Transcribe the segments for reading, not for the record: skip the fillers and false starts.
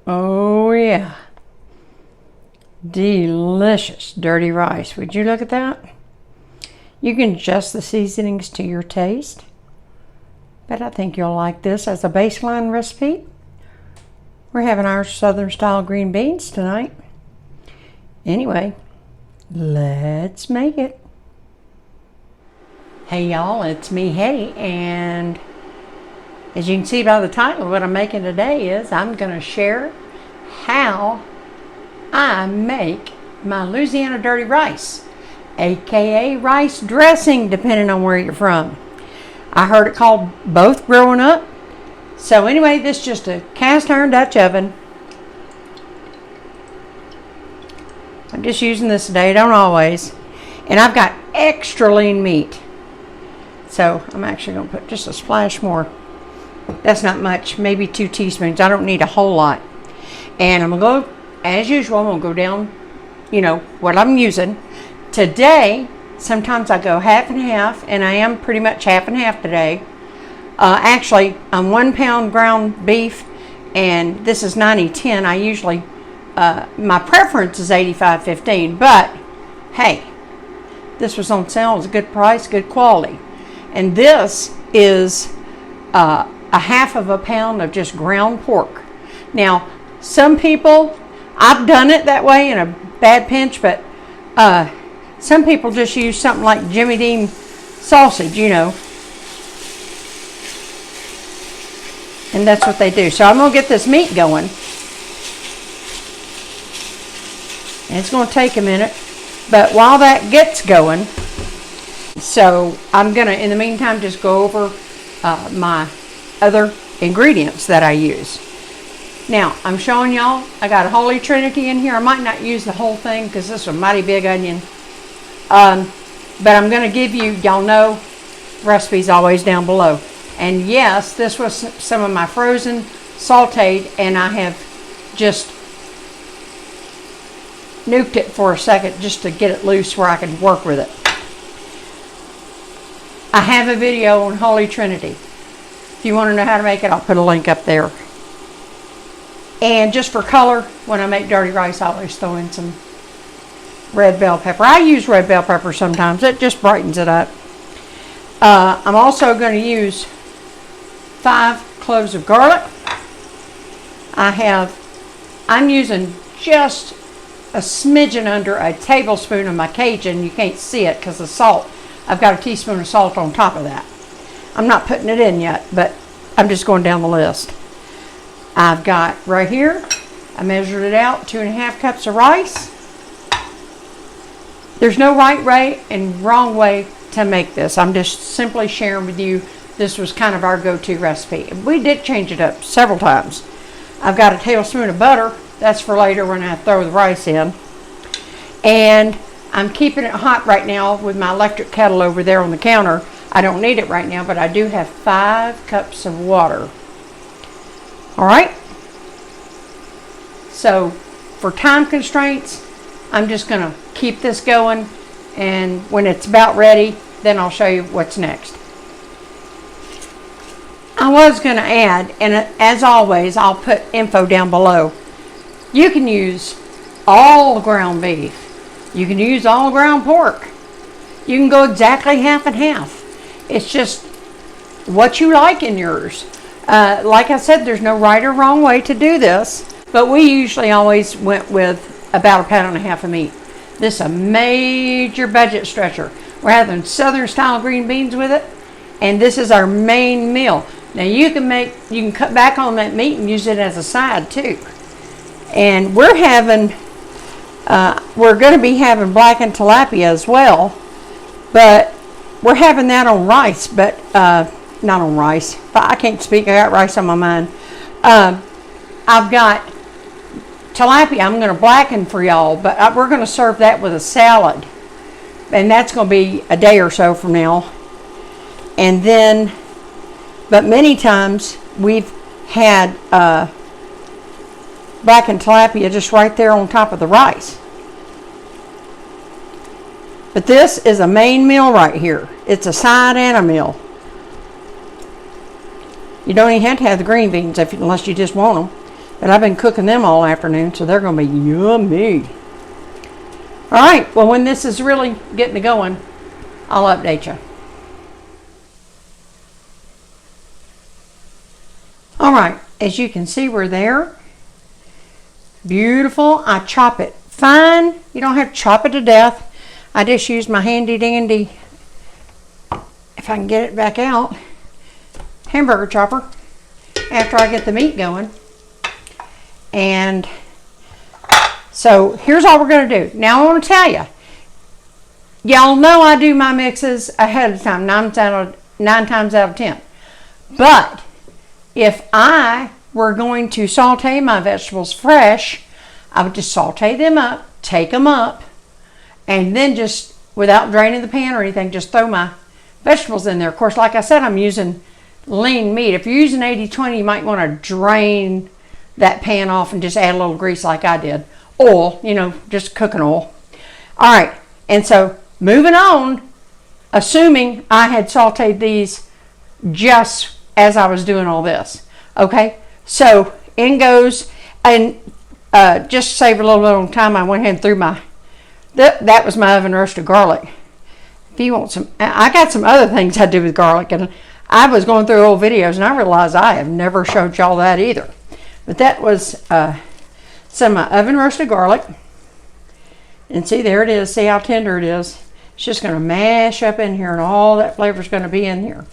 Oh yeah, delicious dirty rice. Would you look at that? You can adjust the seasonings to your taste, but I think you'll like this as a baseline recipe. We're having our Southern style green beans tonight. Anyway, let's make it. Hey y'all, it's me, Hetty, and as you can see by the title, what I'm making today is I'm going to share how I make my Louisiana dirty rice, aka rice dressing, depending on where you're from. I heard it called both growing up. So anyway, this is just a cast iron Dutch oven. I'm just using this today, don't always. And I've got extra lean meat. So I'm actually going to put just a splash more. That's not much, maybe 2 teaspoons. I don't need a whole lot. And I'm going to go, as usual, I'm going to go down, what I'm using. Today, sometimes I go half and half, and I am pretty much half and half today. Actually, I'm 1 pound ground beef, and this is 90-10. I usually, my preference is 85-15, but hey, this was on sale. It was a good price, good quality. And this is a half of a pound of just ground pork. Now, some people, I've done it that way in a bad pinch, but some people just use something like Jimmy Dean sausage, and that's what they do. So I'm going to get this meat going. And it's going to take a minute. But while that gets going, so I'm going to, in the meantime, just go over my other ingredients that I use. Now, I'm showing y'all, I got a Holy Trinity in here. I might not use the whole thing because this is a mighty big onion. But I'm going to give you, y'all know, recipes always down below. And yes, this was some of my frozen sauteed, and I have just nuked it for a second just to get it loose where I can work with it. I have a video on Holy Trinity. If you want to know how to make it, I'll put a link up there. And just for color, when I make dirty rice, I always throw in some red bell pepper. I use red bell pepper sometimes. It just brightens it up. I'm also going to use 5 cloves of garlic. I'm using just a smidgen under a tablespoon of my Cajun. You can't see it because of salt. I've got a teaspoon of salt on top of that. I'm not putting it in yet, but I'm just going down the list. I've got right here, I measured it out, 2.5 cups of rice. There's no right way and wrong way to make this. I'm just simply sharing with you, this was kind of our go-to recipe. We did change it up several times. I've got a tablespoon of butter. That's for later when I throw the rice in. And I'm keeping it hot right now with my electric kettle over there on the counter. I don't need it right now, but I do have 5 cups of water. All right. So for time constraints, I'm just going to keep this going. And when it's about ready, then I'll show you what's next. I was going to add, and as always, I'll put info down below. You can use all ground beef. You can use all ground pork. You can go exactly half and half. It's just what you like in yours. Like I said, there's no right or wrong way to do this, but we usually always went with about 1.5 pounds of meat. This is a major budget stretcher. We're having Southern style green beans with it, and this is our main meal. Now you can cut back on that meat and use it as a side too. And we're going to be having blackened tilapia as well, but we're having that on rice, but not on rice. I can't speak. I got rice on my mind. I've got tilapia I'm going to blacken for y'all, but we're going to serve that with a salad, and that's going to be a day or so from now. And then, but many times we've had blackened tilapia just right there on top of the rice. But this is a main meal right here. It's a side and a meal. You don't even have to have the green beans unless you just want them. But I've been cooking them all afternoon, so they're going to be yummy. All right, well, when this is really getting going, I'll update you. All right, as you can see, we're there. Beautiful. I chop it fine. You don't have to chop it to death. I just use my handy dandy, if I can get it back out, hamburger chopper after I get the meat going. And so here's all we're going to do. Now I want to tell you, y'all know I do my mixes ahead of time, 9 times out of 10. But if I were going to saute my vegetables fresh, I would just saute them up, take them up, and then just, without draining the pan or anything, just throw my vegetables in there. Of course, like I said, I'm using lean meat. If you're using 80-20, you might want to drain that pan off and just add a little grease like I did. Oil, you know, just cooking oil. All right, and so moving on, assuming I had sauteed these just as I was doing all this. Okay, so in goes, and just to save a little bit of time, I went ahead and threw my, that was my oven roasted garlic. If you want some, I got some other things I do with garlic, and I was going through old videos and I realized I have never showed y'all that either. But that was some of my oven roasted garlic. And see, there it is. See how tender it is. It's just going to mash up in here, and all that flavor is going to be in here.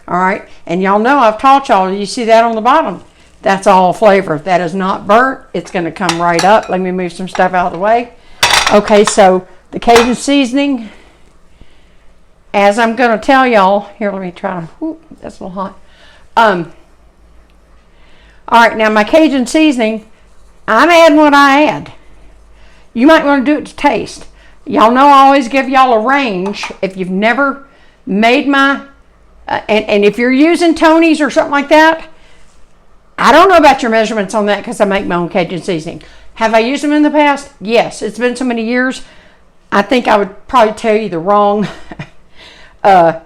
All right, and y'all know I've taught y'all, you see that on the bottom? That's all flavor. That is not burnt. It's going to come right up. Let me move some stuff out of the way. Okay, so the Cajun seasoning, as I'm going to tell y'all, here, let me try to, that's a little hot. All right, now my Cajun seasoning, I'm adding what I add. You might want to do it to taste. Y'all know I always give y'all a range. If you've never made my, and if you're using Tony's or something like that, I don't know about your measurements on that because I make my own Cajun seasoning. Have I used them in the past? Yes. It's been so many years. I think I would probably tell you the wrong temp,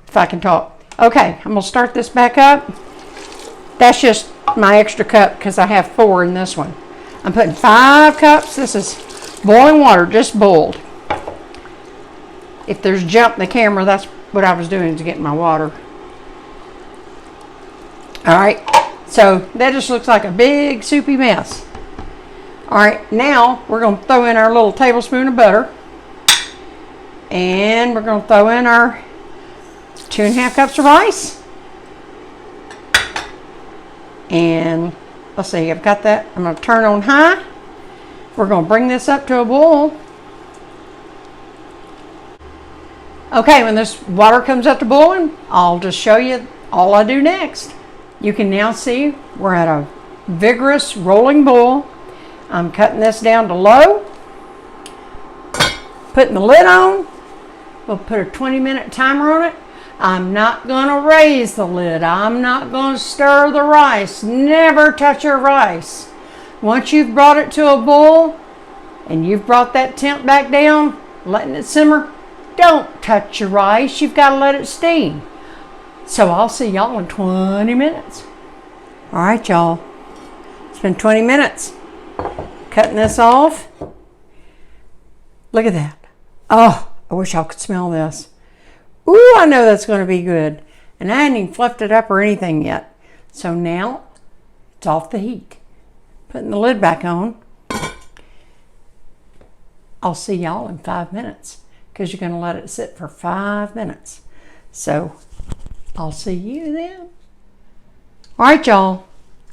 if I can talk. Okay, I'm going to start this back up. That's just my extra cup because I have 4 in this one. I'm putting 5 cups. This is boiling water, just boiled. If there's jump in the camera, that's what I was doing to get my water. All right, so that just looks like a big soupy mess. All right, now we're going to throw in our little tablespoon of butter. And we're going to throw in our 2.5 cups of rice. And let's see, I've got that. I'm going to turn on high. We're going to bring this up to a boil. Okay, when this water comes up to boiling, I'll just show you all I do next. You can now see we're at a vigorous rolling boil. I'm cutting this down to low, putting the lid on. We'll put a 20-minute timer on it. I'm not going to raise the lid. I'm not going to stir the rice. Never touch your rice. Once you've brought it to a boil and you've brought that temp back down, letting it simmer, don't touch your rice. You've got to let it steam. So I'll see y'all in 20 minutes. All right, y'all. It's been 20 minutes. Cutting this off. Look at that. Oh, I wish y'all could smell this. Ooh, I know that's going to be good. And I hadn't even fluffed it up or anything yet. So now it's off the heat. Putting the lid back on. I'll see y'all in 5 minutes because you're going to let it sit for 5 minutes. So I'll see you then. All right, y'all.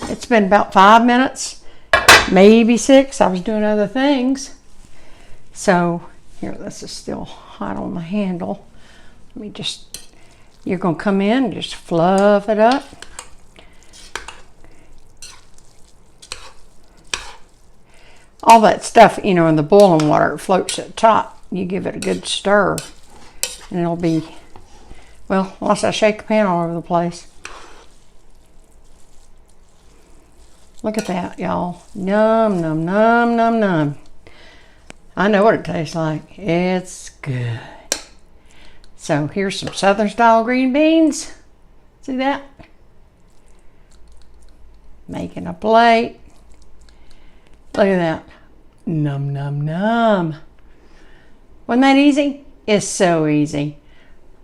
It's been about 5 minutes, maybe 6. I was doing other things. So here, this is still hot on the handle. Let me just, you're going to come in and just fluff it up. All that stuff, you know, in the boiling water, it floats at the top. You give it a good stir and it'll be, well, once I shake the pan all over the place. Look at that, y'all. Yum, num, num, num, num. I know what it tastes like. It's good. So here's some Southern style green beans. See that? Making a plate. Look at that. Num, num, num. Wasn't that easy? It's so easy.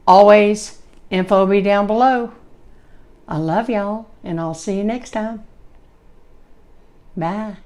Always, info will be down below. I love y'all, and I'll see you next time. Bye.